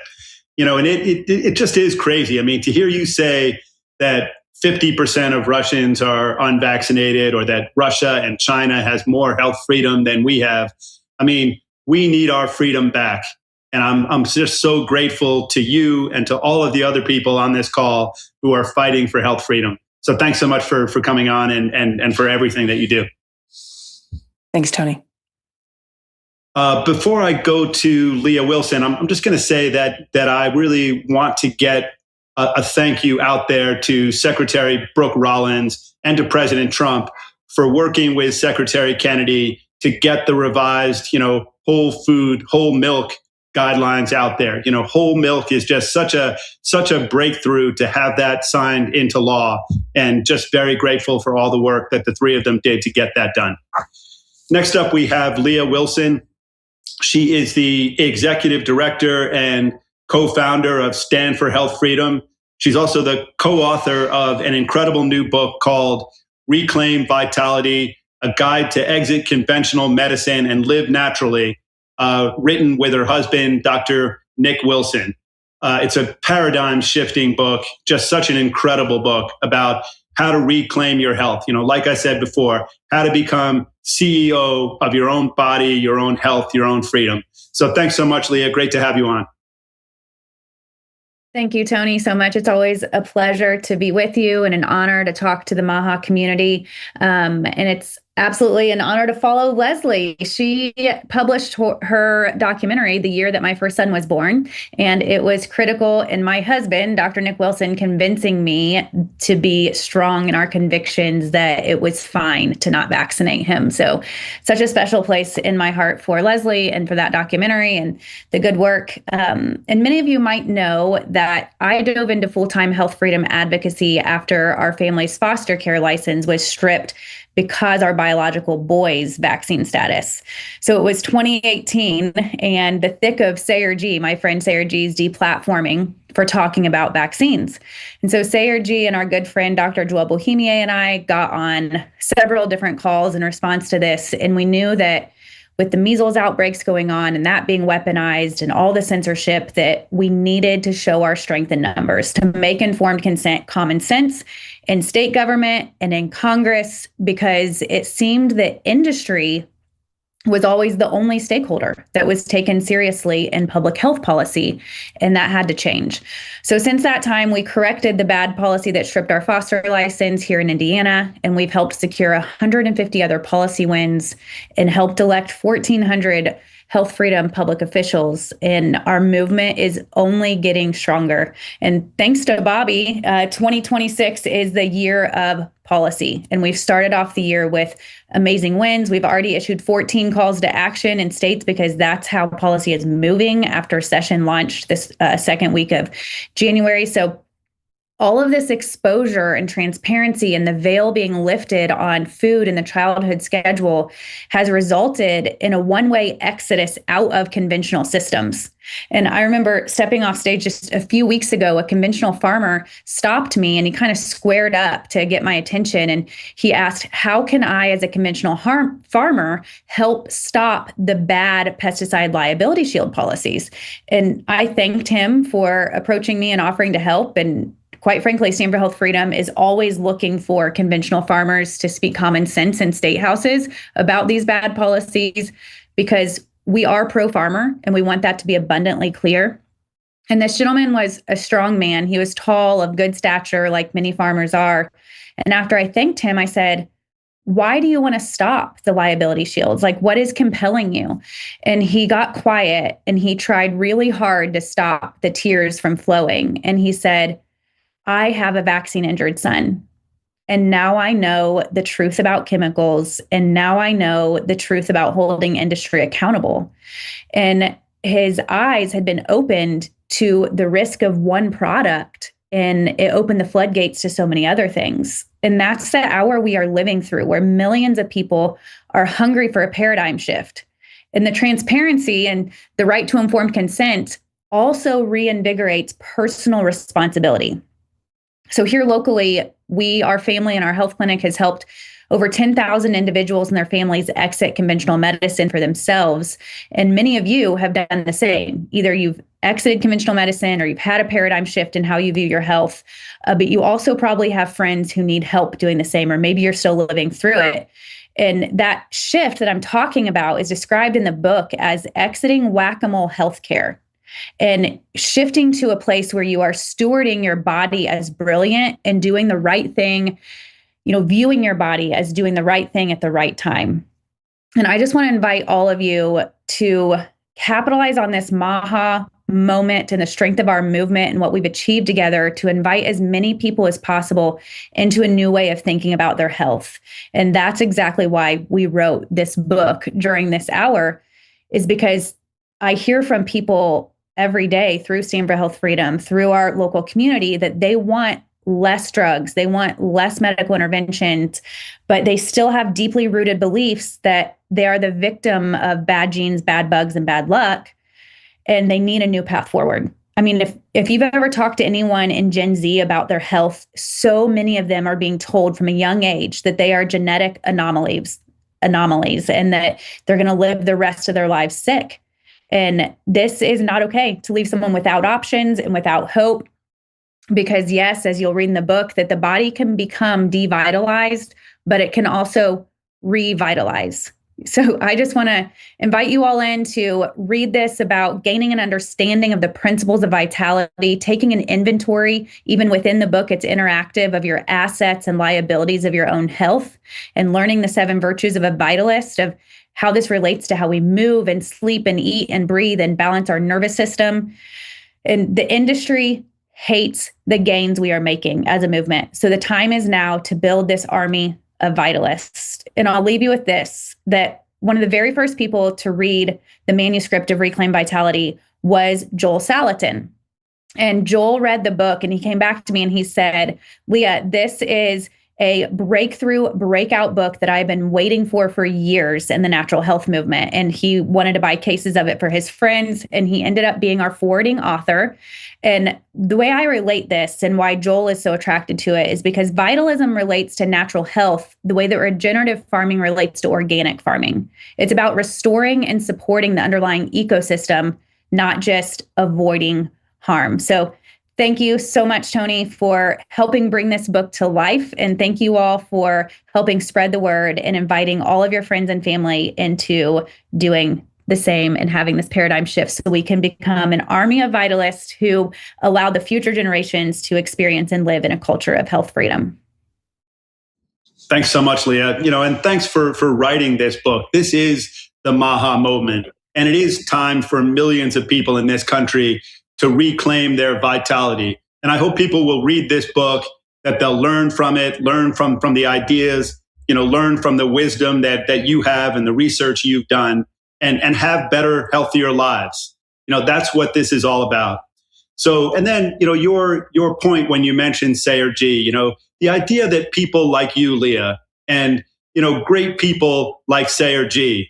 And it just is crazy. I mean, to hear you say that 50% of Russians are unvaccinated, or that Russia and China has more health freedom than we have. I mean, we need our freedom back. And I'm just so grateful to you and to all of the other people on this call who are fighting for health freedom. So thanks so much for coming on and for everything that you do. Thanks, Tony. Before I go to Leah Wilson, I'm just going to say that I really want to get a thank you out there to Secretary Brooke Rollins and to President Trump for working with Secretary Kennedy to get the revised, whole food, whole milk guidelines out there. Whole milk is just such a breakthrough to have that signed into law, and just very grateful for all the work that the three of them did to get that done. Next up, we have Leah Wilson. She is the executive director and co-founder of Stand for Health Freedom. She's also the co-author of an incredible new book called Reclaim Vitality, A Guide to Exit Conventional Medicine and Live Naturally, written with her husband, Dr. Nick Wilson. It's a paradigm-shifting book, just such an incredible book about how to reclaim your health. Like I said before, how to become CEO of your own body, your own health, your own freedom. So thanks so much, Leah. Great to have you on. Thank you, Tony, so much. It's always a pleasure to be with you and an honor to talk to the MAHA community. And it's absolutely an honor to follow Leslie. She published her documentary the year that my first son was born, and it was critical in my husband, Dr. Nick Wilson, convincing me to be strong in our convictions that it was fine to not vaccinate him. So such a special place in my heart for Leslie and for that documentary and the good work. And many of you might know that I dove into full-time health freedom advocacy after our family's foster care license was stripped because our biological boy's vaccine status. So it was 2018 and the thick of Sayer G, my friend Sayer G's deplatforming for talking about vaccines. And so Sayer G and our good friend, Dr. Joel Bohemier, and I got on several different calls in response to this. And we knew that with the measles outbreaks going on and that being weaponized and all the censorship, that we needed to show our strength in numbers to make informed consent common sense in state government and in Congress, because it seemed that industry was always the only stakeholder that was taken seriously in public health policy, and that had to change. So since that time, we corrected the bad policy that stripped our foster license here in Indiana, and we've helped secure 150 other policy wins and helped elect 1,400 health freedom public officials. And our movement is only getting stronger. And thanks to Bobby, 2026 is the year of policy. And we've started off the year with amazing wins. We've already issued 14 calls to action in states because that's how policy is moving after session launched this second week of January. So all of this exposure and transparency and the veil being lifted on food in the childhood schedule has resulted in a one-way exodus out of conventional systems. And I remember stepping off stage just a few weeks ago, a conventional farmer stopped me and he kind of squared up to get my attention. And he asked, how can I, as a conventional farmer, help stop the bad pesticide liability shield policies? And I thanked him for approaching me and offering to help. And quite frankly, Stand for Health Freedom is always looking for conventional farmers to speak common sense in state houses about these bad policies, because we are pro-farmer and we want that to be abundantly clear. And this gentleman was a strong man. He was tall, of good stature, like many farmers are. And after I thanked him, I said, why do you want to stop the liability shields? Like, what is compelling you? And he got quiet and he tried really hard to stop the tears from flowing. And he said, I have a vaccine injured son. And now I know the truth about chemicals. And now I know the truth about holding industry accountable. And his eyes had been opened to the risk of one product, and it opened the floodgates to so many other things. And that's the hour we are living through, where millions of people are hungry for a paradigm shift. And the transparency and the right to informed consent also reinvigorates personal responsibility. So here locally, our family and our health clinic has helped over 10,000 individuals and their families exit conventional medicine for themselves. And many of you have done the same. Either you've exited conventional medicine or you've had a paradigm shift in how you view your health. But you also probably have friends who need help doing the same, or maybe you're still living through it. And that shift that I'm talking about is described in the book as exiting whack-a-mole healthcare, and shifting to a place where you are stewarding your body as brilliant and doing the right thing, viewing your body as doing the right thing at the right time. And I just want to invite all of you to capitalize on this MAHA moment and the strength of our movement and what we've achieved together to invite as many people as possible into a new way of thinking about their health. And that's exactly why we wrote this book during this hour, is because I hear from people every day through Stand for Health Freedom, through our local community, that they want less drugs, they want less medical interventions, but they still have deeply rooted beliefs that they are the victim of bad genes, bad bugs, and bad luck, and they need a new path forward. I mean, if you've ever talked to anyone in Gen Z about their health, so many of them are being told from a young age that they are genetic anomalies, and that they're going to live the rest of their lives sick. And this is not okay, to leave someone without options and without hope. Because yes, as you'll read in the book, that the body can become devitalized, but it can also revitalize. So I just want to invite you all in to read this about gaining an understanding of the principles of vitality, taking an inventory, even within the book, it's interactive, of your assets and liabilities of your own health, and learning the 7 virtues of a vitalist, of how this relates to how we move and sleep and eat and breathe and balance our nervous system. And the industry hates the gains we are making as a movement. So the time is now to build this army of vitalists. And I'll leave you with this, that one of the very first people to read the manuscript of Reclaim Vitality was Joel Salatin. And Joel read the book and he came back to me and he said, Leah, this is a breakout book that I've been waiting for years in the natural health movement. And he wanted to buy cases of it for his friends. And he ended up being our forwarding author. And the way I relate this and why Joel is so attracted to it is because vitalism relates to natural health the way that regenerative farming relates to organic farming. It's about restoring and supporting the underlying ecosystem, not just avoiding harm. So thank you so much, Tony, for helping bring this book to life. And thank you all for helping spread the word and inviting all of your friends and family into doing the same and having this paradigm shift so we can become an army of vitalists who allow the future generations to experience and live in a culture of health freedom. Thanks so much, Leah. And thanks for writing this book. This is the MAHA movement, and it is time for millions of people in this country to reclaim their vitality. And I hope people will read this book, that they'll learn from it, learn from the ideas, learn from the wisdom that you have and the research you've done, and have better, healthier lives. That's what this is all about. So, and then, your point when you mentioned Sayer G, the idea that people like you, Leah, and, great people like Sayer G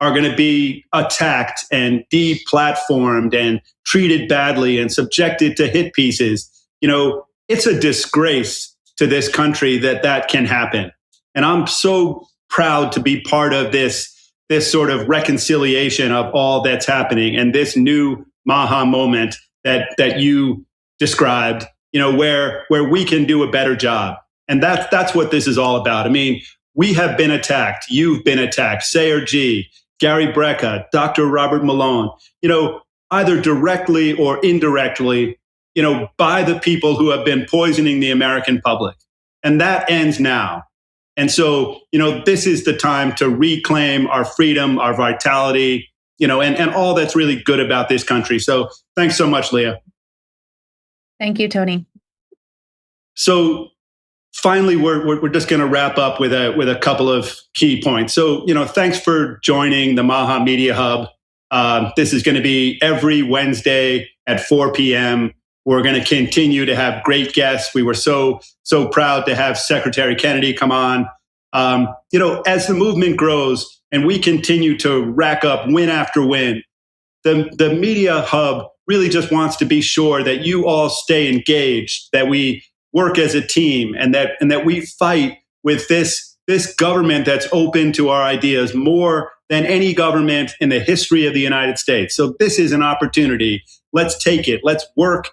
are going to be attacked and deplatformed and treated badly and subjected to hit pieces. It's a disgrace to this country that can happen. And I'm so proud to be part of this sort of reconciliation of all that's happening and this new MAHA moment that you described, where we can do a better job. And that's what this is all about. I mean, we have been attacked. You've been attacked. Sayer G, Gary Brecka, Dr. Robert Malone, either directly or indirectly, by the people who have been poisoning the American public. And that ends now. And so, this is the time to reclaim our freedom, our vitality, and all that's really good about this country. So thanks so much, Leah. Thank you, Tony. So finally, we're just going to wrap up with a couple of key points. So, thanks for joining the MAHA Media Hub. This is going to be every Wednesday at 4 p.m. We're going to continue to have great guests. We were so proud to have Secretary Kennedy come on. As the movement grows and we continue to rack up win after win, the Media Hub really just wants to be sure that you all stay engaged, that we work as a team, and that we fight with this government that's open to our ideas more than any government in the history of the United States. So this is an opportunity. Let's take it. Let's work,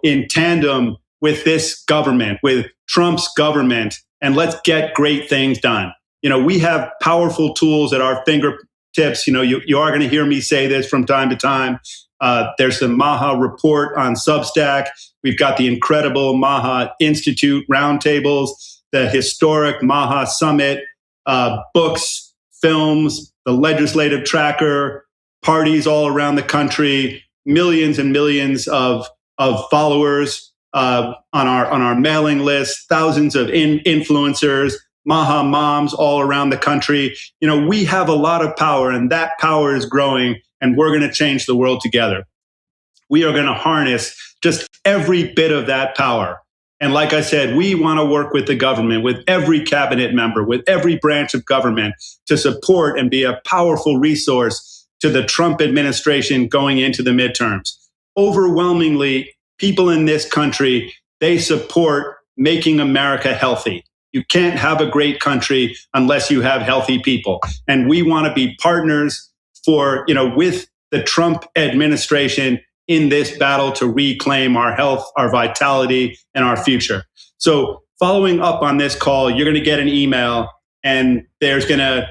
in tandem with this government, with Trump's government, and let's get great things done. We have powerful tools at our fingertips. You are going to hear me say this from time to time. There's the MAHA report on Substack. We've got the incredible MAHA Institute roundtables, the historic MAHA Summit, books, films, the legislative tracker, parties all around the country, millions and millions of followers on our mailing list, thousands of influencers, MAHA moms all around the country. We have a lot of power, and that power is growing, and we're going to change the world together. We are going to harness just every bit of that power. And like I said, we want to work with the government, with every cabinet member, with every branch of government to support and be a powerful resource to the Trump administration going into the midterms. Overwhelmingly, people in this country, they support making America healthy. You can't have a great country unless you have healthy people. And we want to be partners with the Trump administration in this battle to reclaim our health, our vitality, and our future. So following up on this call, you're going to get an email, and there's going to,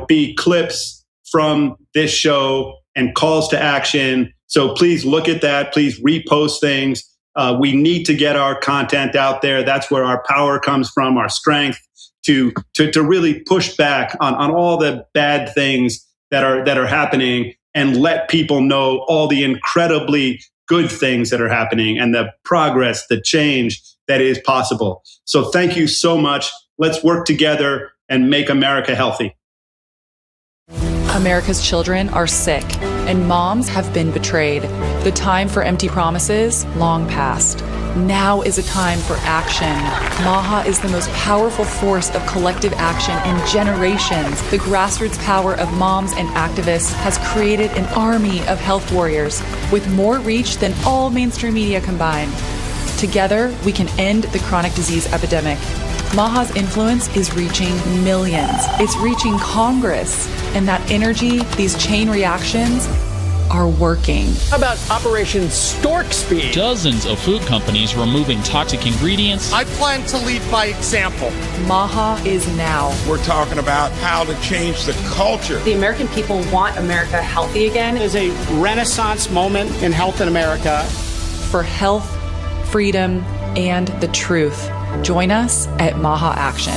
be clips from this show and calls to action. So please look at that. Please repost things. We need to get our content out there. That's where our power comes from, our strength to really push back on all the bad things that are happening and let people know all the incredibly good things that are happening and the progress, the change that is possible. So thank you so much. Let's work together and make America healthy. America's children are sick, and moms have been betrayed. The time for empty promises, long past. Now is a time for action. MAHA is the most powerful force of collective action in generations. The grassroots power of moms and activists has created an army of health warriors with more reach than all mainstream media combined. Together, we can end the chronic disease epidemic. MAHA's influence is reaching millions. It's reaching Congress. And that energy, these chain reactions, are working. How about Operation Stork Speed? Dozens of food companies removing toxic ingredients. I plan to lead by example. MAHA is now. We're talking about how to change the culture. The American people want America healthy again. It is a renaissance moment in health in America. For health, freedom, and the truth. Join us at MAHA Action.